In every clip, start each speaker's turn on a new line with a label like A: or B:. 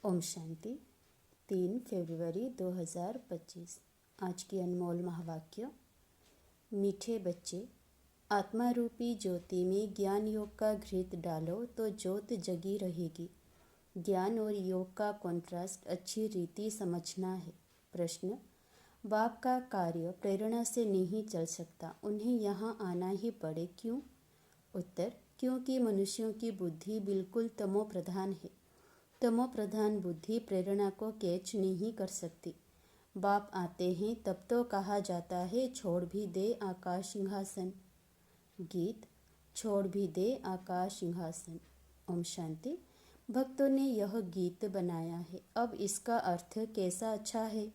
A: ओम शांति। 3 फरवरी 2025। आज की अनमोल महावाक्य। मीठे बच्चे, आत्मा रूपी ज्योति में ज्ञान योग का घृत डालो तो ज्योत जगी रहेगी। ज्ञान और योग का कॉन्ट्रास्ट अच्छी रीति समझना है। प्रश्न: बाप का कार्य प्रेरणा से नहीं चल सकता, उन्हें यहाँ आना ही पड़े, क्यों? उत्तर: क्योंकि मनुष्यों की बुद्धि बिल्कुल तमो प्रधान है। तमो प्रधान बुद्धि प्रेरणा को कैच नहीं कर सकती। बाप आते हैं तब तो कहा जाता है छोड़ भी दे आकाश सिंहासन। गीत। छोड़ भी दे आकाश सिंहासन। ओम शांति। भक्तों ने यह गीत बनाया है। अब इसका अर्थ कैसा अच्छा है।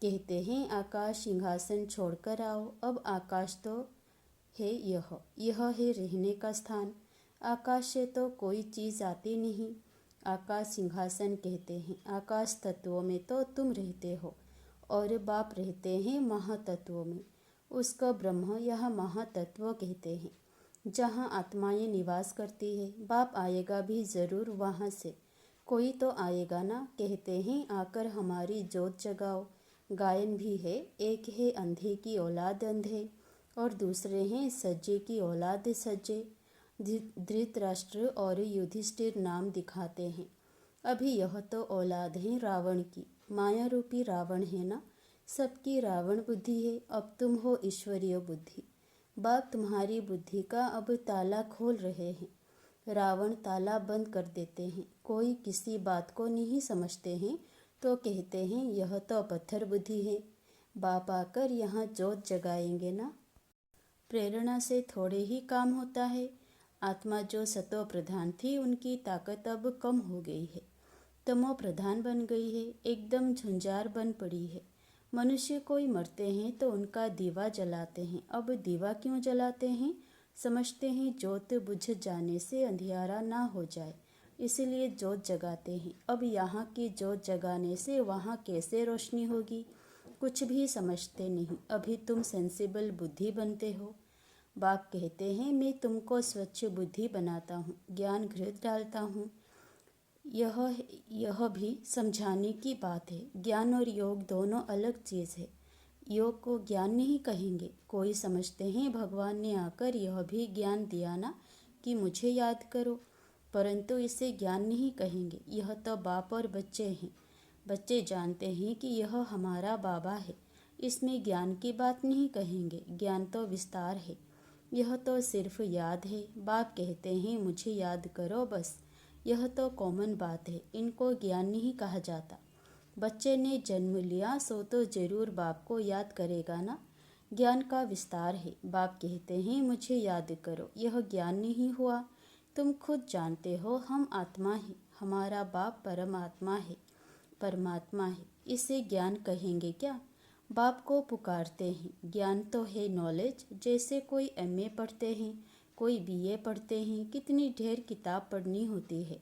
A: कहते हैं आकाश सिंहासन छोड़कर आओ। अब आकाश तो है, यह है रहने का स्थान। आकाश से तो कोई चीज़ आती नहीं। आकाश सिंहासन कहते हैं। आकाश तत्वों में तो तुम रहते हो और बाप रहते हैं महातत्वों में। उसको ब्रह्म यह महातत्व कहते हैं, जहाँ आत्माएं निवास करती है। बाप आएगा भी ज़रूर वहाँ से, कोई तो आएगा ना। कहते हैं आकर हमारी जोत जगाओ। गायन भी है, एक है अंधे की औलाद अंधे और दूसरे हैं सज्जे की औलाद सज्जे। धृतराष्ट्र और युधिष्ठिर नाम दिखाते हैं। अभी यह तो औलाद है रावण की। माया रूपी रावण है ना, सबकी रावण बुद्धि है। अब तुम हो ईश्वरीय बुद्धि। बाप तुम्हारी बुद्धि का अब ताला खोल रहे हैं। रावण ताला बंद कर देते हैं। कोई किसी बात को नहीं समझते हैं तो कहते हैं यह तो पत्थर बुद्धि है। बाप आकर यहाँ जोत जगाएंगे ना। प्रेरणा से थोड़े ही काम होता है। आत्मा जो सतो प्रधान थी उनकी ताकत अब कम हो गई है, तमो प्रधान बन गई है, एकदम झुंझार बन पड़ी है। मनुष्य कोई मरते हैं तो उनका दीवा जलाते हैं। अब दीवा क्यों जलाते हैं? समझते हैं जोत बुझ जाने से अंधियारा ना हो जाए, इसलिए जोत जगाते हैं। अब यहाँ की जोत जगाने से वहाँ कैसे रोशनी होगी? कुछ भी समझते नहीं। अभी तुम सेंसिबल बुद्धि बनते हो। बाप कहते हैं मैं तुमको स्वच्छ बुद्धि बनाता हूँ, ज्ञान घृत डालता हूँ। यह भी समझाने की बात है। ज्ञान और योग दोनों अलग चीज़ है। योग को ज्ञान नहीं कहेंगे। कोई समझते हैं भगवान ने आकर यह भी ज्ञान दिया ना कि मुझे याद करो, परंतु इसे ज्ञान नहीं कहेंगे। यह तो बाप और बच्चे हैं। बच्चे जानते हैं कि यह हमारा बाबा है, इसमें ज्ञान की बात नहीं कहेंगे। ज्ञान तो विस्तार है, यह तो सिर्फ याद है। बाप कहते हैं मुझे याद करो बस। यह तो कॉमन बात है, इनको ज्ञान नहीं कहा जाता। बच्चे ने जन्म लिया सो तो जरूर बाप को याद करेगा ना। ज्ञान का विस्तार है। बाप कहते हैं मुझे याद करो, यह ज्ञान नहीं हुआ। तुम खुद जानते हो हम आत्मा है, हमारा बाप परमात्मा है, परमात्मा है, इसे ज्ञान कहेंगे क्या? बाप को पुकारते हैं। ज्ञान तो है नॉलेज। जैसे कोई एमए पढ़ते हैं, कोई बीए पढ़ते हैं, कितनी ढेर किताब पढ़नी होती है।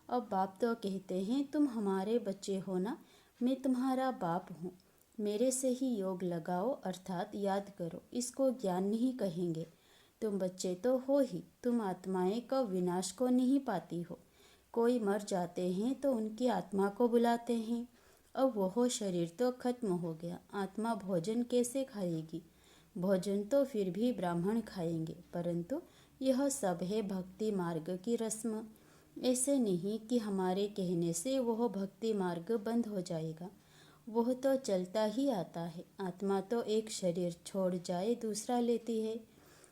A: अब बाप तो कहते हैं तुम हमारे बच्चे हो ना, मैं तुम्हारा बाप हूँ, मेरे से ही योग लगाओ अर्थात याद करो। इसको ज्ञान नहीं कहेंगे। तुम बच्चे तो हो ही, तुम आत्माएं कब विनाश को नहीं पाती हो। कोई मर जाते हैं तो उनकी आत्मा को बुलाते हैं। अब वह शरीर तो खत्म हो गया, आत्मा भोजन कैसे खाएगी? भोजन तो फिर भी ब्राह्मण खाएंगे, परंतु यह सब है भक्ति मार्ग की रस्म। ऐसे नहीं कि हमारे कहने से वह भक्ति मार्ग बंद हो जाएगा, वह तो चलता ही आता है। आत्मा तो एक शरीर छोड़ जाए दूसरा लेती है।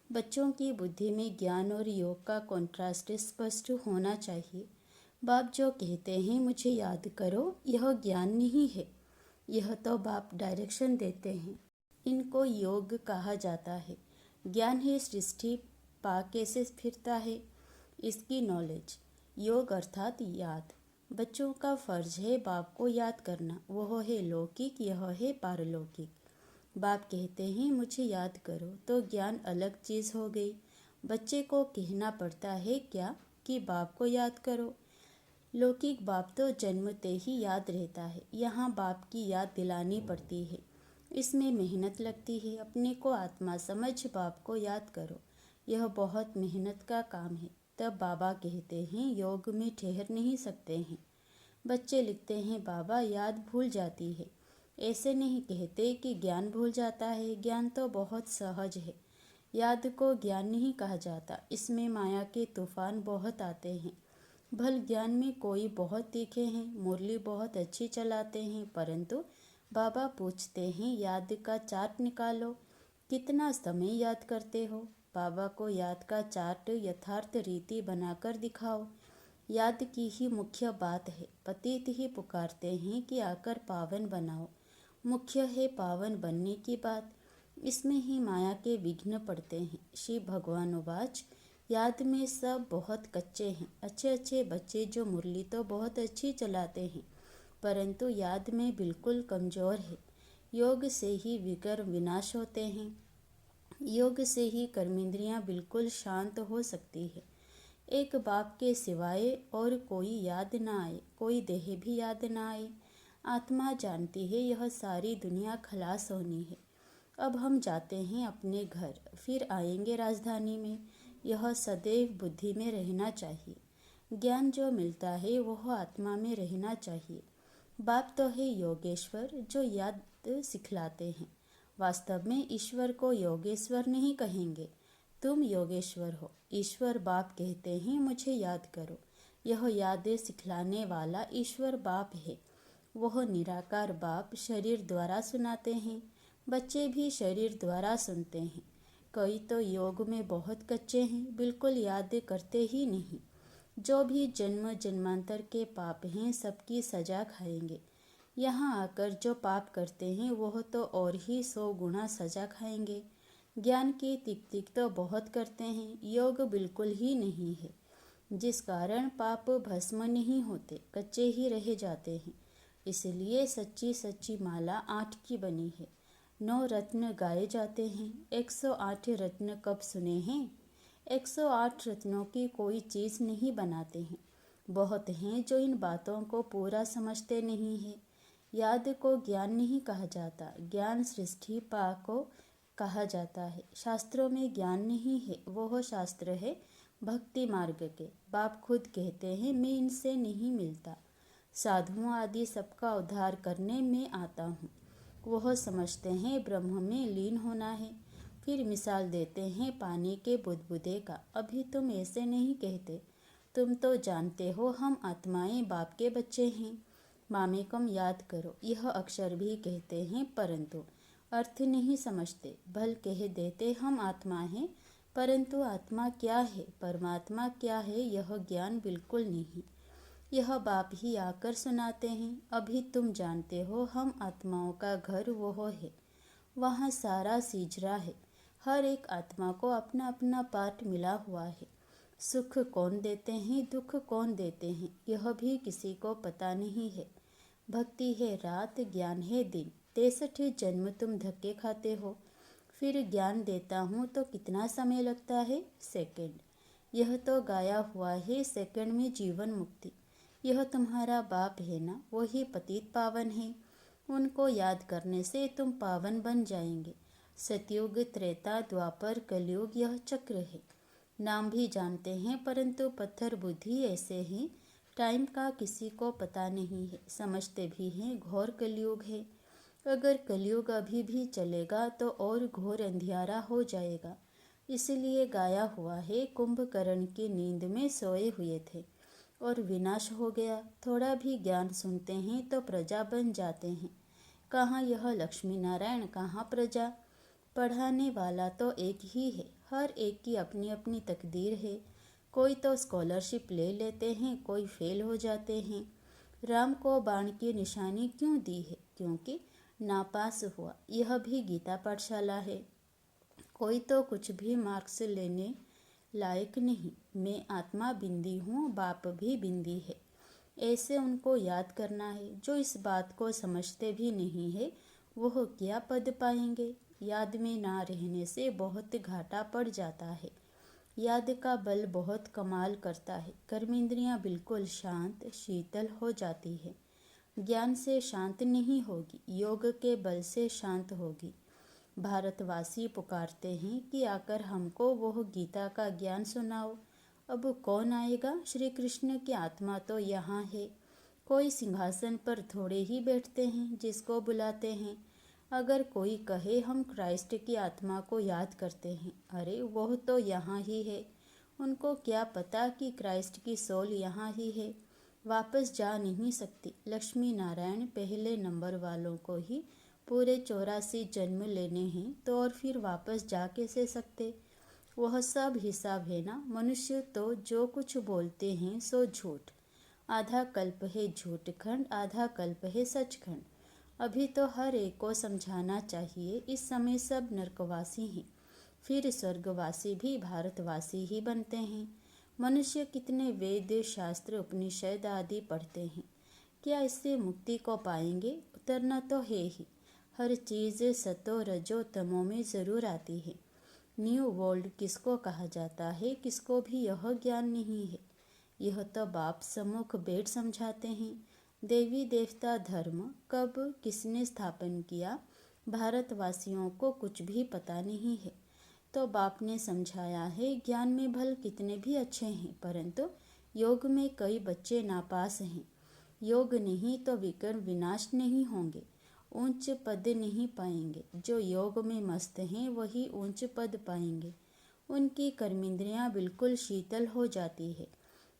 A: बच्चों की बुद्धि में ज्ञान और योग का कॉन्ट्रास्ट स्पष्ट होना चाहिए। बाप जो कहते हैं मुझे याद करो, यह ज्ञान नहीं है, यह तो बाप डायरेक्शन देते हैं। इनको योग कहा जाता है। ज्ञान है सृष्टि पा कैसे फिरता है, इसकी नॉलेज। योग अर्थात याद। बच्चों का फर्ज है बाप को याद करना। वह है लौकिक, यह है पारलौकिक। बाप कहते हैं मुझे याद करो तो ज्ञान अलग चीज़ हो गई। बच्चे को कहना पड़ता है क्या कि बाप को याद करो। लौकिक बाप तो जन्मते ही याद रहता है, यहाँ बाप की याद दिलानी पड़ती है। इसमें मेहनत लगती है। अपने को आत्मा समझ बाप को याद करो, यह बहुत मेहनत का काम है। तब बाबा कहते हैं योग में ठहर नहीं सकते हैं। बच्चे लिखते हैं, बाबा याद भूल जाती है। ऐसे नहीं कहते कि ज्ञान भूल जाता है, ज्ञान तो बहुत सहज है। याद को ज्ञान नहीं कहा जाता, इसमें माया के तूफान बहुत आते हैं। भल ज्ञान में कोई बहुत तीखे हैं, मुरली बहुत अच्छी चलाते हैं, परंतु बाबा पूछते हैं याद का चार्ट निकालो, कितना समय याद करते हो। बाबा को याद का चार्ट यथार्थ रीति बनाकर दिखाओ। याद की ही मुख्य बात है। पतित ही पुकारते हैं कि आकर पावन बनाओ। मुख्य है पावन बनने की बात, इसमें ही माया के विघ्न पड़ते हैं। शिव भगवान उवाच, याद में सब बहुत कच्चे हैं। अच्छे अच्छे बच्चे जो मुरली तो बहुत अच्छी चलाते हैं, परंतु याद में बिल्कुल कमज़ोर है। योग से ही विकर विनाश होते हैं। योग से ही कर्मेंद्रियां बिल्कुल शांत हो सकती है। एक बाप के सिवाय और कोई याद ना आए, कोई देह भी याद ना आए। आत्मा जानती है यह सारी दुनिया खलास होनी है। अब हम जाते हैं अपने घर, फिर आएंगे राजधानी में। यह सदैव बुद्धि में रहना चाहिए। ज्ञान जो मिलता है वह आत्मा में रहना चाहिए। बाप तो है योगेश्वर जो याद सिखलाते हैं। वास्तव में ईश्वर को योगेश्वर नहीं कहेंगे, तुम योगेश्वर हो। ईश्वर बाप कहते हैं मुझे याद करो। यह यादें सिखलाने वाला ईश्वर बाप है। वह निराकार बाप शरीर द्वारा सुनाते हैं। बच्चे भी शरीर द्वारा सुनते हैं। कई तो योग में बहुत कच्चे हैं, बिल्कुल याद करते ही नहीं। जो भी जन्म जन्मांतर के पाप हैं सबकी सजा खाएंगे। यहाँ आकर जो पाप करते हैं वह तो और ही 100 गुना सजा खाएंगे। ज्ञान की तिक तिक तो बहुत करते हैं, योग बिल्कुल ही नहीं है, जिस कारण पाप भस्म नहीं होते, कच्चे ही रह जाते हैं। इसलिए सच्ची सच्ची माला 8 की बनी है। 9 रत्न गाए जाते हैं। 108 रत्न कब सुने हैं? 108 रत्नों की कोई चीज़ नहीं बनाते हैं। बहुत हैं जो इन बातों को पूरा समझते नहीं है। याद को ज्ञान नहीं कहा जाता, ज्ञान सृष्टि पा को कहा जाता है। शास्त्रों में ज्ञान नहीं है, वह शास्त्र है भक्ति मार्ग के। बाप खुद कहते हैं मैं इनसे नहीं मिलता, साधुओं आदि सबका उद्धार करने में आता हूँ। वह समझते हैं ब्रह्म में लीन होना है। फिर मिसाल देते हैं पानी के बुदबुदे का। अभी तुम ऐसे नहीं कहते, तुम तो जानते हो हम आत्माएं बाप के बच्चे हैं। मामेकम याद करो, यह अक्षर भी कहते हैं परंतु अर्थ नहीं समझते। भल कह देते हम आत्मा हैं, परंतु आत्मा क्या है, परमात्मा क्या है, यह ज्ञान बिल्कुल नहीं। यह बाप ही आकर सुनाते हैं। अभी तुम जानते हो हम आत्माओं का घर वह है, वहाँ सारा सीजरा है। हर एक आत्मा को अपना अपना पार्ट मिला हुआ है। सुख कौन देते हैं, दुख कौन देते हैं, यह भी किसी को पता नहीं है। भक्ति है रात, ज्ञान है दिन। 63 जन्म तुम धक्के खाते हो, फिर ज्ञान देता हूँ तो कितना समय लगता है? सेकंड। यह तो गाया हुआ है, सेकंड में जीवन मुक्ति। यह तुम्हारा बाप है ना, वही पतित पावन है। उनको याद करने से तुम पावन बन जाएंगे। सतयुग, त्रेता, द्वापर, कलयुग यह चक्र है। नाम भी जानते हैं परंतु पत्थर बुद्धि ऐसे ही, टाइम का किसी को पता नहीं है। समझते भी हैं घोर कलयुग है। अगर कलयुग अभी भी चलेगा तो और घोर अंधियारा हो जाएगा। इसलिए गाया हुआ है कुंभकर्ण की नींद में सोए हुए थे और विनाश हो गया। थोड़ा भी ज्ञान सुनते हैं तो प्रजा बन जाते हैं। कहाँ यह लक्ष्मी नारायण, कहाँ प्रजा। पढ़ाने वाला तो एक ही है, हर एक की अपनी अपनी तकदीर है। कोई तो स्कॉलरशिप ले लेते हैं, कोई फेल हो जाते हैं। राम को बाण की निशानी क्यों दी है? क्योंकि नापास हुआ। यह भी गीता पाठशाला है। कोई तो कुछ भी मार्क्स लेने लायक नहीं। मैं आत्मा बिंदी हूँ, बाप भी बिंदी है, ऐसे उनको याद करना है। जो इस बात को समझते भी नहीं है वह क्या पद पाएंगे? याद में ना रहने से बहुत घाटा पड़ जाता है। याद का बल बहुत कमाल करता है। कर्मेंद्रियां बिल्कुल शांत शीतल हो जाती है। ज्ञान से शांत नहीं होगी, योग के बल से शांत होगी। भारतवासी पुकारते हैं कि आकर हमको वह गीता का ज्ञान सुनाओ। अब कौन आएगा? श्री कृष्ण की आत्मा तो यहाँ है। कोई सिंहासन पर थोड़े ही बैठते हैं जिसको बुलाते हैं। अगर कोई कहे हम क्राइस्ट की आत्मा को याद करते हैं, अरे वह तो यहाँ ही है। उनको क्या पता कि क्राइस्ट की सोल यहाँ ही है, वापस जा नहीं सकती। लक्ष्मी नारायण पहले नंबर वालों को ही पूरे 84 जन्म लेने हैं, तो और फिर वापस जा कैसे सकते? वह सब हिसाब है ना। मनुष्य तो जो कुछ बोलते हैं सो झूठ। आधा कल्प है झूठ खंड, आधा कल्प है सचखंड। अभी तो हर एक को समझाना चाहिए, इस समय सब नरकवासी हैं, फिर स्वर्गवासी भी भारतवासी ही बनते हैं। मनुष्य कितने वेद शास्त्र उपनिषद आदि पढ़ते हैं, क्या इससे मुक्ति को पाएंगे? उतरना तो है ही। हर चीज़ सतो रजो तमो में ज़रूर आती है। न्यू वर्ल्ड किसको कहा जाता है, किसको भी यह ज्ञान नहीं है। यह तो बाप सम्मुख बैठ समझाते हैं। देवी देवता धर्म कब किसने स्थापन किया, भारतवासियों को कुछ भी पता नहीं है। तो बाप ने समझाया है, ज्ञान में भल कितने भी अच्छे हैं, परंतु योग में कई बच्चे नापास हैं। योग नहीं तो विकर्ण विनाश नहीं होंगे, ऊंच पद नहीं पाएंगे। जो योग में मस्त हैं वही ऊंच पद पाएंगे। उनकी कर्मेंद्रियां बिल्कुल शीतल हो जाती है,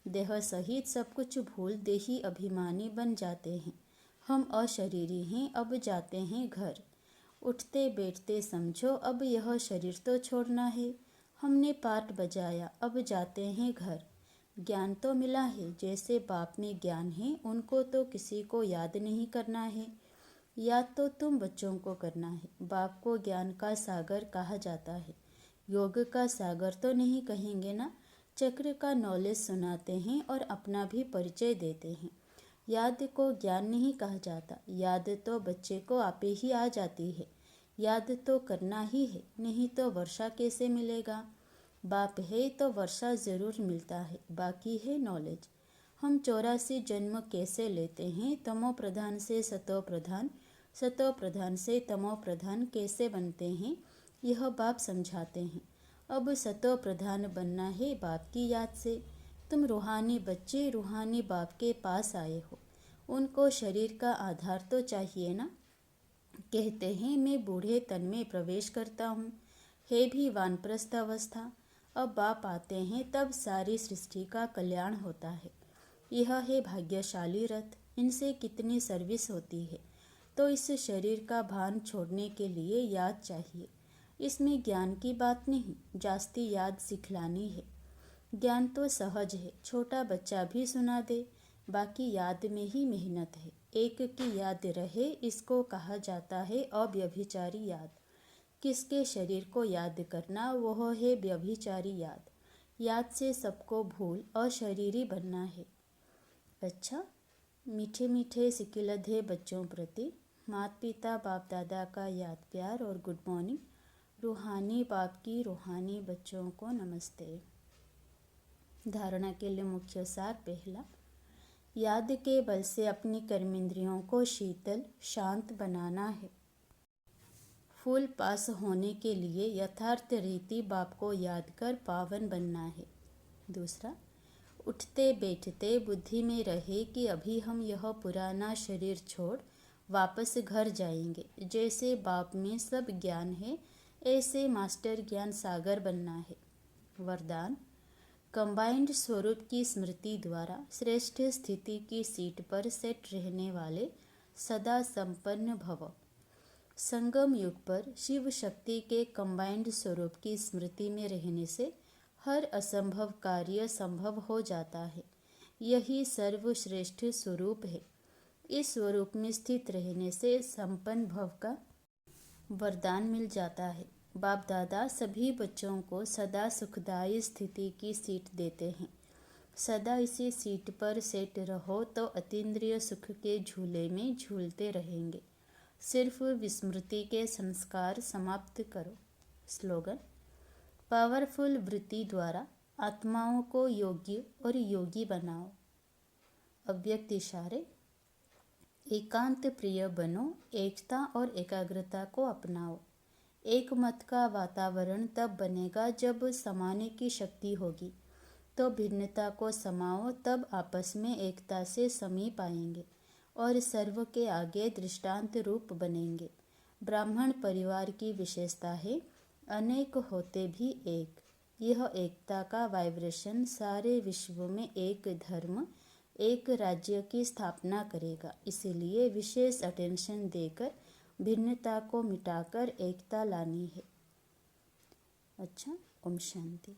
A: देह सहित सब कुछ भूल देही अभिमानी बन जाते हैं। हम अशरीरी हैं, अब जाते हैं घर। उठते बैठते समझो, अब यह शरीर तो छोड़ना है। हमने पाठ बजाया, अब जाते हैं घर। ज्ञान तो मिला है, जैसे बाप में ज्ञान है, उनको तो किसी को याद नहीं करना है। याद तो तुम बच्चों को करना है। बाप को ज्ञान का सागर कहा जाता है, योग का सागर तो नहीं कहेंगे ना। चक्र का नॉलेज सुनाते हैं और अपना भी परिचय देते हैं। याद को ज्ञान नहीं कहा जाता, याद तो बच्चे को आपे ही आ जाती है। याद तो करना ही है, नहीं तो वर्षा कैसे मिलेगा? बाप है तो वर्षा ज़रूर मिलता है, बाकी है नॉलेज। हम 84 जन्म कैसे लेते हैं, तमो प्रधान से सतो प्रधान, सतो प्रधान से तमो प्रधान कैसे बनते हैं, यह बाप समझाते हैं। अब सतो प्रधान बनना है बाप की याद से। तुम रूहानी बच्चे रूहानी बाप के पास आए हो, उनको शरीर का आधार तो चाहिए ना। कहते हैं मैं बूढ़े तन में प्रवेश करता हूँ, है भी वानप्रस्थ अवस्था। अब बाप आते हैं तब सारी सृष्टि का कल्याण होता है। यह है भाग्यशाली रथ, इनसे कितनी सर्विस होती है। तो इस शरीर का भान छोड़ने के लिए याद चाहिए। इसमें ज्ञान की बात नहीं, जास्ती याद सिखलानी है। ज्ञान तो सहज है, छोटा बच्चा भी सुना दे, बाकी याद में ही मेहनत है। एक की याद रहे, इसको कहा जाता है अव्यभिचारी याद। किसके शरीर को याद करना, वह है व्यभिचारी याद। याद से सबको भूल अशरीरी बनना है। अच्छा, मीठे मीठे सिकिलधे बच्चों प्रति माता पिता बाप दादा का याद प्यार और गुड मॉर्निंग। रूहानी बाप की रूहानी बच्चों को नमस्ते। धारणा के लिए मुख्य सार पहला, याद के बल से अपनी कर्मेंद्रियों को शीतल शांत बनाना है। फुल पास होने के लिए यथार्थ रीति बाप को याद कर पावन बनना है। दूसरा, उठते बैठते बुद्धि में रहे कि अभी हम यह पुराना शरीर छोड़ वापस घर जाएंगे। जैसे बाप में सब ज्ञान है, ऐसे मास्टर ज्ञान सागर बनना है। वरदान, कंबाइंड स्वरूप की स्मृति द्वारा श्रेष्ठ स्थिति की सीट पर सेट रहने वाले सदा संपन्न भव। संगम युग पर शिव शक्ति के कंबाइंड स्वरूप की स्मृति में रहने से हर असंभव कार्य संभव हो जाता है। यही सर्वश्रेष्ठ स्वरूप है। इस स्वरूप में स्थित रहने से संपन्न भव का वरदान मिल जाता है। बाप दादा सभी बच्चों को सदा सुखदायी स्थिति की सीट देते हैं। सदा इसी सीट पर सेट रहो तो अतीन्द्रिय सुख के झूले में झूलते रहेंगे। सिर्फ विस्मृति के संस्कार समाप्त करो। स्लोगन, पावरफुल वृत्ति द्वारा आत्माओं को योग्य और योगी बनाओ। अव्यक्त इशारे, एकांत प्रिय बनो, एकता और एकाग्रता को अपनाओ। एक मत का वातावरण तब बनेगा जब समाने की शक्ति होगी। तो भिन्नता को समाओ, तब आपस में एकता से समीप आएंगे और सर्व के आगे दृष्टांत रूप बनेंगे। ब्राह्मण परिवार की विशेषता है अनेक होते भी एक। यह एकता का वाइब्रेशन सारे विश्व में एक धर्म, एक राज्य की स्थापना करेगा। इसीलिए विशेष अटेंशन देकर भिन्नता को मिटाकर एकता लानी है। अच्छा, ओम शांति।